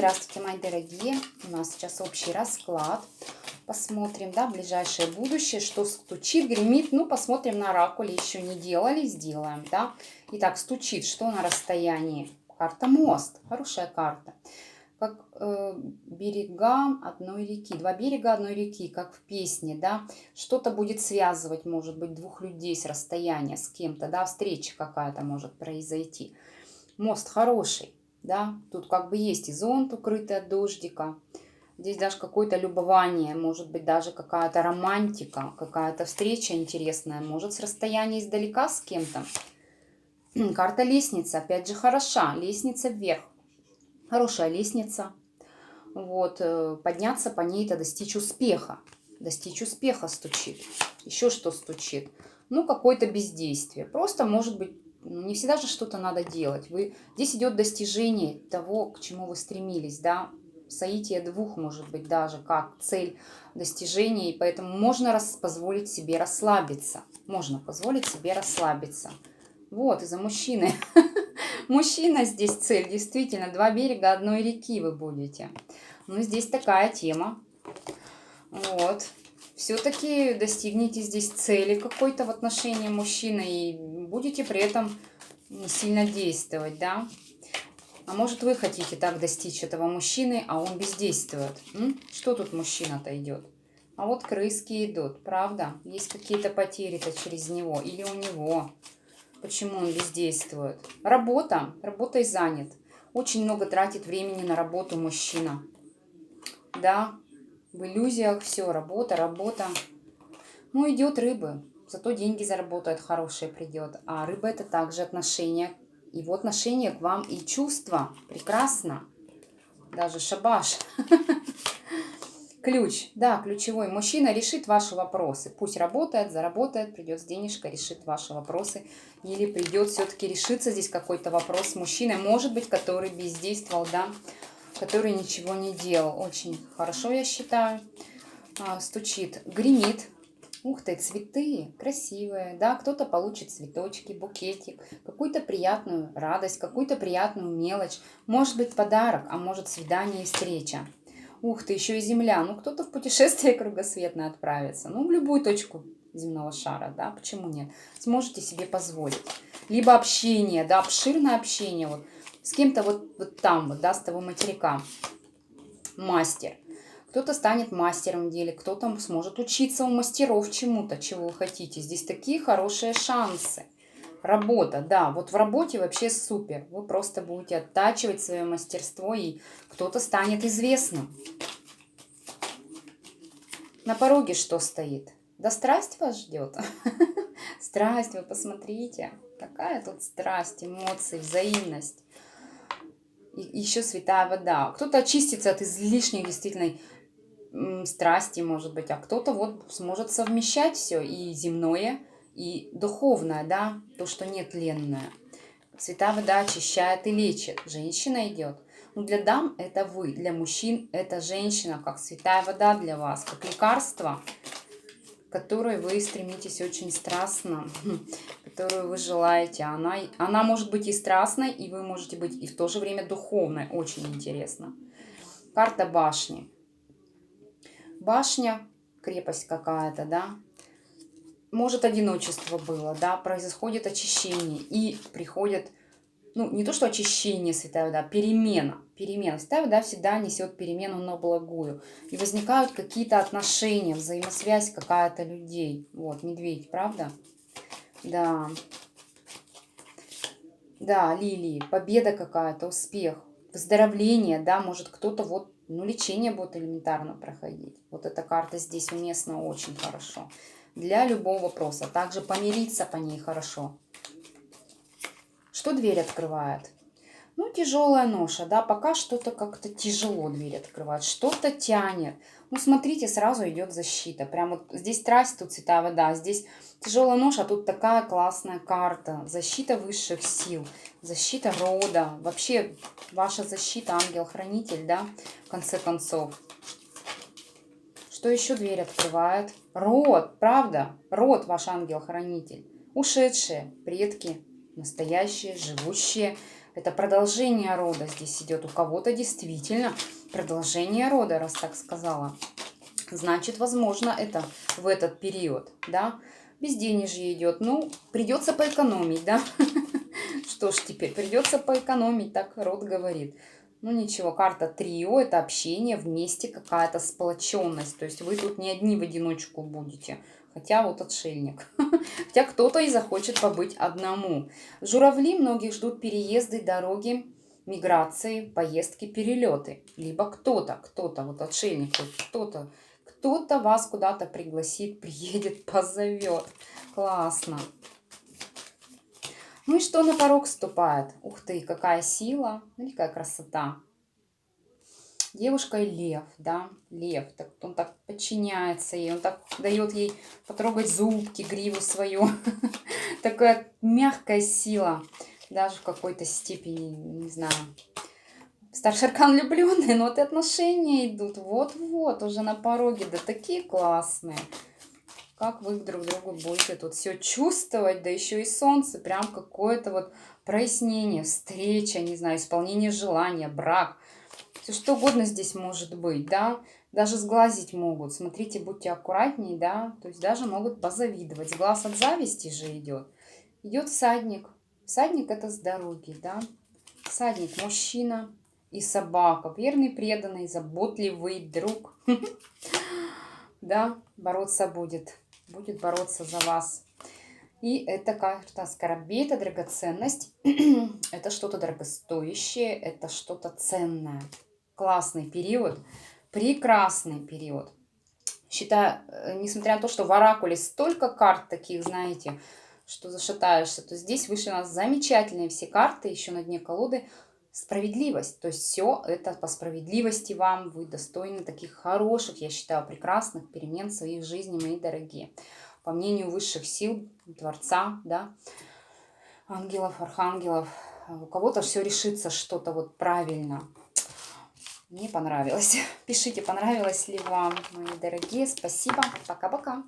Здравствуйте, мои дорогие. У нас сейчас общий расклад. Посмотрим, да, ближайшее будущее, что стучит, гремит. Ну, посмотрим на оракуле. Еще не делали, сделаем, да. Итак, стучит, что на расстоянии? Карта мост. Хорошая карта. Как берега одной реки. Два берега одной реки, как в песне, да. Что-то будет связывать, может быть, двух людей с расстояния, с кем-то, да. Встреча какая-то может произойти. Мост хороший. Да, тут как бы есть и зонт, укрытый от дождика. Здесь даже какое-то любование, может быть, даже какая-то романтика, какая-то встреча интересная. Может, с расстояния издалека с кем-то. Карта лестница, опять же, хороша. Лестница вверх. Хорошая лестница. Вот, подняться по ней, это достичь успеха. Достичь успеха стучит. Еще что стучит? Ну, какое-то бездействие. Просто, может быть, не всегда же что-то надо делать. Здесь идет достижение того, к чему вы стремились, да, соитие двух, может быть, даже как цель достижения, и поэтому можно позволить себе расслабиться. Можно позволить себе расслабиться. Вот, из-за мужчины. Мужчина здесь цель, действительно, два берега одной реки вы будете. Ну, здесь такая тема. Вот. Все-таки достигнете здесь цели какой-то в отношении мужчины и будете при этом не сильно действовать, да? А может, вы хотите так достичь этого мужчины, а он бездействует? Что тут мужчина-то идет? А вот крыски идут, правда? Есть какие-то потери-то через него или у него. Почему он бездействует? Работа. Работой занят. Очень много тратит времени на работу мужчина. Да, в иллюзиях все, работа, работа. Ну, идет рыбы, зато деньги заработает, хорошие придет. А рыба это также отношение. Его отношение к вам и чувства. Прекрасно. Даже шабаш. Ключ. Да, ключевой. Мужчина решит ваши вопросы. Пусть работает, заработает, придет с денежкой, решит ваши вопросы. Или придет все-таки решиться здесь какой-то вопрос с мужчиной, может быть, который бездействовал, да, который ничего не делал. Очень хорошо, я считаю. Стучит, гремит. Ух ты, цветы красивые, да, кто-то получит цветочки, букетик, какую-то приятную радость, какую-то приятную мелочь, может быть подарок, а может свидание и встреча. Ух ты, еще и земля, ну кто-то в путешествие кругосветное отправится, ну в любую точку земного шара, да, почему нет, сможете себе позволить. Либо общение, да, обширное общение, вот с кем-то вот там, вот, да, с того материка, мастер. Кто-то станет мастером в деле, кто-то сможет учиться у мастеров чему-то, чего вы хотите. Здесь такие хорошие шансы. Работа, да, вот в работе вообще супер. Вы просто будете оттачивать свое мастерство, и кто-то станет известным. На пороге что стоит? Да страсть вас ждет. Страсть, вы посмотрите. Какая тут страсть, эмоции, взаимность. И еще святая вода. Кто-то очистится от излишней действительно страсти, может быть, а кто-то вот сможет совмещать все, и земное, и духовное, да, то, что нетленное. Святая вода очищает и лечит. Женщина идет. Ну, для дам это вы, для мужчин это женщина, как святая вода для вас, как лекарство, которое вы стремитесь очень страстно, которую вы желаете. Она может быть и страстной, и вы можете быть и в то же время духовной. Очень интересно. Карта башни. Башня, крепость какая-то, да. Может, одиночество было, да, происходит очищение. И приходит, ну, не то, что очищение, святая вода, перемена. Перемена. Святая вода всегда несет перемену на благую. И возникают какие-то отношения, взаимосвязь какая-то людей. Вот, медведь, правда? Да. Да, лилии, победа какая-то, успех, выздоровление, да, может кто-то вот, ну, лечение будет элементарно проходить. Вот эта карта здесь уместна очень хорошо. Для любого вопроса. Также помириться по ней хорошо. Что дверь открывает? Ну, тяжелая ноша, да, пока что-то как-то тяжело дверь открывать, что-то тянет. Ну, смотрите, сразу идет защита. Прям вот здесь страсть, тут святая вода, здесь тяжелая ноша, а тут такая классная карта. Защита высших сил, защита рода. Вообще, ваша защита, ангел-хранитель, да, в конце концов. Что еще дверь открывает? Род, правда? Род ваш ангел-хранитель. Ушедшие предки, настоящие, живущие. Это продолжение рода здесь идет. У кого-то действительно продолжение рода, раз так сказала. Значит, возможно, это в этот период, да. Безденежье идет. Ну, придется поэкономить, да. Что ж теперь, придется поэкономить, так род говорит. Ну ничего, карта трио, это общение вместе, какая-то сплоченность. То есть вы тут не одни в одиночку будете. Хотя вот отшельник. Хотя кто-то и захочет побыть одному. Журавли многих ждут переезды, дороги, миграции, поездки, перелеты. Либо кто-то, вот отшельник, кто-то вас куда-то пригласит, приедет, позовет. Классно. Ну и что на порог ступает? Ух ты, какая сила, какая красота. Девушка и лев, да, лев. Так, он так подчиняется ей, он так дает ей потрогать зубки, гриву свою. Такая мягкая сила, даже в какой-то степени, не знаю. Старший аркан влюбленный, но вот и отношения идут. Вот-вот, уже на пороге, да такие классные. Как вы друг другу будете тут все чувствовать, да еще и солнце, прям какое-то вот прояснение, встреча, не знаю, исполнение желания, брак. Все что угодно здесь может быть, да. Даже сглазить могут. Смотрите, будьте аккуратнее, да. То есть даже могут позавидовать. Глаз от зависти же идет. Идет всадник. Всадник это с дороги, да. Всадник мужчина и собака. Верный, преданный, заботливый друг. Да, бороться будет. Будет бороться за вас. И это карта скоробей, это драгоценность. Это что-то дорогостоящее, это что-то ценное. Классный период, прекрасный период. Считаю, несмотря на то, что в оракуле столько карт таких, знаете, что зашатаешься, то здесь вышли у нас замечательные все карты, еще на дне колоды. Справедливость, то есть все это по справедливости вам, вы достойны таких хороших, я считаю, прекрасных перемен в своей жизни, мои дорогие. По мнению высших сил, Творца, да, ангелов, архангелов, у кого-то все решится что-то вот правильно. Мне понравилось. Пишите, понравилось ли вам, мои дорогие. Спасибо. Пока-пока.